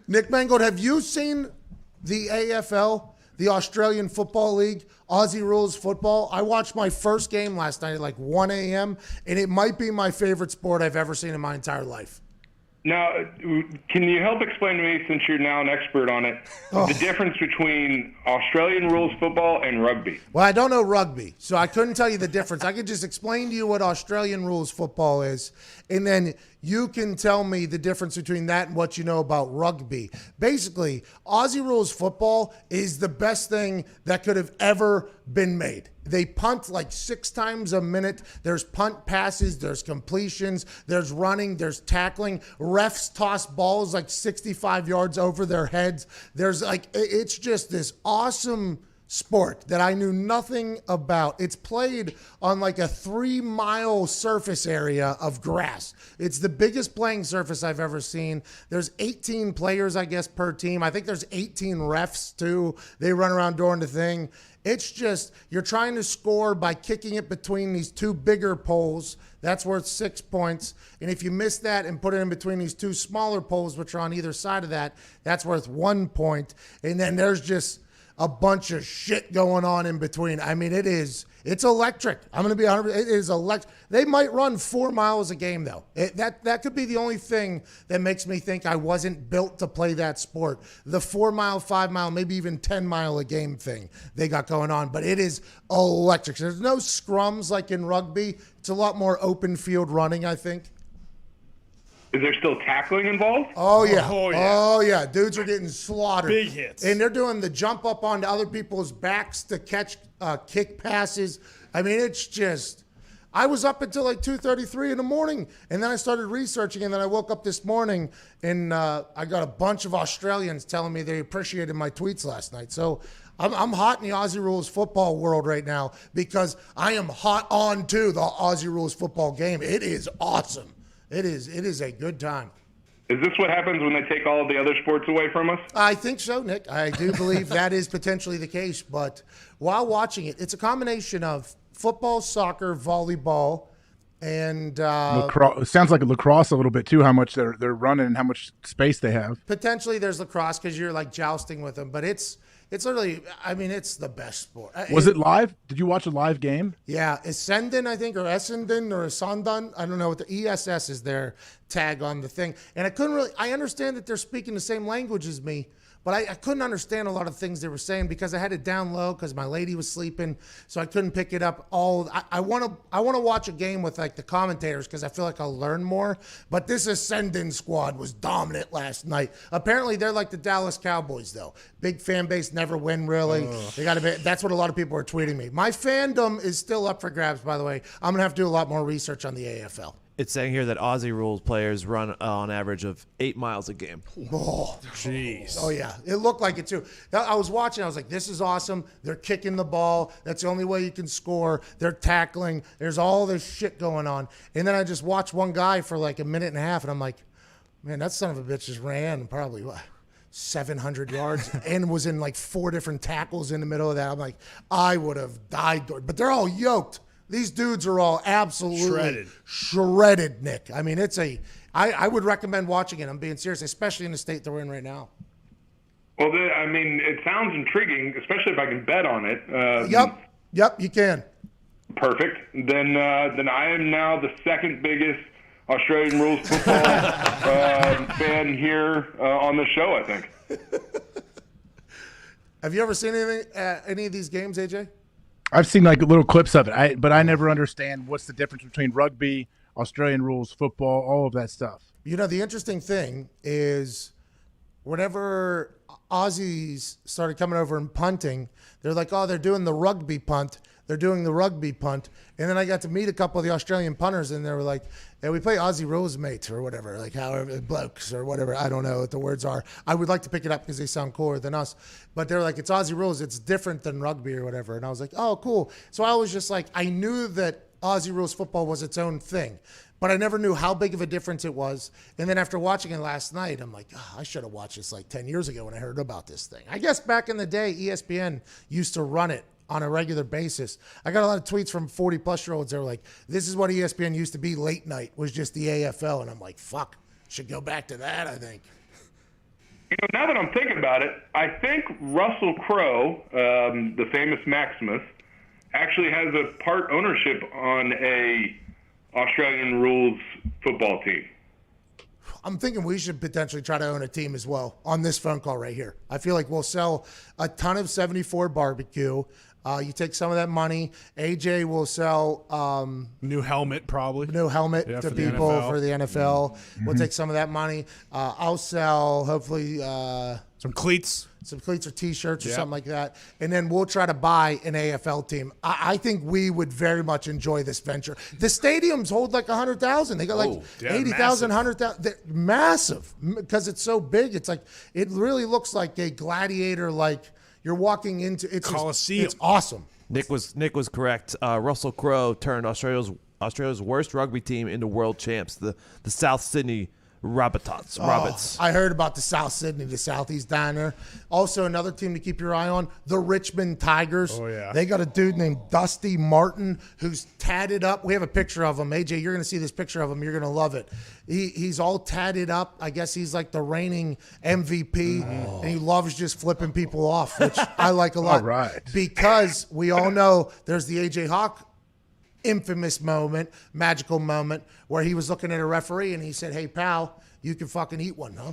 Nick Mangold, have you seen the AFL, the Australian Football League, Aussie rules football? I watched my first game last night at like 1 a.m., and it might be my favorite sport I've ever seen in my entire life. Now, can you help explain to me, since you're now an expert on it, the difference between Australian rules football and rugby? Well, I don't know rugby, so I couldn't tell you the difference. I could just explain to you what Australian rules football is, and then you can tell me the difference between that and what you know about rugby. Basically, Aussie rules football is the best thing that could have ever been made. They punt like 6 times a minute. There's punt passes, there's completions, there's running, there's tackling. Refs toss balls like 65 yards over their heads. There's like, it's just this awesome sport that I knew nothing about. It's played on like a 3-mile surface area of grass. It's the biggest playing surface I've ever seen. There's 18 players, I guess, per team. I think there's 18 refs too. They run around doing the thing. It's just, you're trying to score by kicking it between these 2 bigger poles. That's worth 6 points. And if you miss that and put it in between these 2 smaller poles, which are on either side of that, that's worth 1 point. And then there's just a bunch of shit going on in between. I mean, it's electric. I'm going to be 100%. It is electric. They might run 4 miles a game, though. That could be the only thing that makes me think I wasn't built to play that sport. The 4 mile, 5 mile, maybe even 10 mile a game thing they got going on. But it is electric. There's no scrums like in rugby. It's a lot more open field running, I think. Is there still tackling involved? Oh, yeah. Oh, yeah. Dudes are getting slaughtered. Big hits. And they're doing the jump up onto other people's backs to catch kick passes. I mean, it's just, I was up until like 2:33 in the morning, and then I started researching, and then I woke up this morning, and I got a bunch of Australians telling me they appreciated my tweets last night. So I'm hot in the Aussie Rules football world right now because I am hot on to the Aussie Rules football game. It is awesome. It is a good time. Is this what happens when they take all of the other sports away from us? I think so, Nick. I do believe that is potentially the case. But while watching it, it's a combination of football, soccer, volleyball, and lacrosse. It sounds like a lacrosse a little bit too. How much they're running and how much space they have. Potentially, there's lacrosse because you're like jousting with them. But it's literally, I mean, it's the best sport. Was it live? Did you watch a live game? Yeah, Essendon, I think, or Essendon or Essendon. I don't know what the ESS is their tag on the thing. And I understand that they're speaking the same language as me, but I couldn't understand a lot of things they were saying because I had it down low because my lady was sleeping, so I couldn't pick it up all. I want to watch a game with like the commentators because I feel like I'll learn more. But this Ascendant squad was dominant last night. Apparently, they're like the Dallas Cowboys, though. Big fan base, never win really. They got to be. That's what a lot of people are tweeting me. My fandom is still up for grabs, by the way. I'm gonna have to do a lot more research on the AFL. It's saying here that Aussie rules players run on average of 8 miles a game. Oh, jeez. Oh, yeah. It looked like it, too. I was watching. I was like, this is awesome. They're kicking the ball. That's the only way you can score. They're tackling. There's all this shit going on. And then I just watched one guy for like a minute and a half, and I'm like, man, that son of a bitch just ran probably, 700 yards and was in like 4 different tackles in the middle of that. I'm like, I would have died. But they're all yoked. These dudes are all absolutely shredded, Nick. I mean, I would recommend watching it. I'm being serious, especially in the state that we're in right now. Well, I mean, it sounds intriguing, especially if I can bet on it. Yep, you can. Perfect. Then I am now the second biggest Australian rules football fan here on the show, I think. Have you ever seen any of these games, AJ? I've seen like little clips of it, but I never understand what's the difference between rugby, Australian rules, football, all of that stuff. You know, the interesting thing is whenever Aussies started coming over and punting, they're like, oh, they're doing the rugby punt. They're doing the rugby punt. And then I got to meet a couple of the Australian punters, and they were like, yeah, we play Aussie rules, mates, or whatever, like however, blokes or whatever. I don't know what the words are. I would like to pick it up because they sound cooler than us. But they're like, it's Aussie rules. It's different than rugby or whatever. And I was like, oh, cool. So I was just like, I knew that Aussie rules football was its own thing, but I never knew how big of a difference it was. And then after watching it last night, I'm like, oh, I should have watched this like 10 years ago when I heard about this thing. I guess back in the day, ESPN used to run it on a regular basis. I got a lot of tweets from 40-plus-year-olds. They were like, this is what ESPN used to be late night, was just the AFL. And I'm like, fuck, should go back to that, I think. Now that I'm thinking about it, I think Russell Crowe, the famous Maximus, actually has a part ownership on a Australian rules football team. I'm thinking we should potentially try to own a team as well on this phone call right here. I feel like we'll sell a ton of 74 barbecue. You take some of that money. AJ will sell new helmet probably. New helmet to people for the NFL. Mm-hmm. We'll take some of that money. I'll sell hopefully some cleats. Some cleats or T-shirts or something like that. And then we'll try to buy an AFL team. I think we would very much enjoy this venture. The stadiums hold like 100,000. They got like 80,000, 100,000. They're massive because it's so big. It's like it really looks like a gladiator, like you're walking into it's Coliseum. It's awesome. Nick was correct. Russell Crowe turned Australia's worst rugby team into world champs. The South Sydney Rabbits. I heard about the South Sydney, the Southeast Diner. Also, another team to keep your eye on, the Richmond Tigers. Oh, yeah. They got a dude named Dusty Martin who's tatted up. We have a picture of him. AJ, you're going to see this picture of him. You're going to love it. He's all tatted up. I guess he's like the reigning MVP, and he loves just flipping people off, which I like a lot. All right. Because we all know there's the AJ Hawk infamous moment, magical moment, where he was looking at a referee and he said, "Hey, pal, you can fucking eat one, huh?"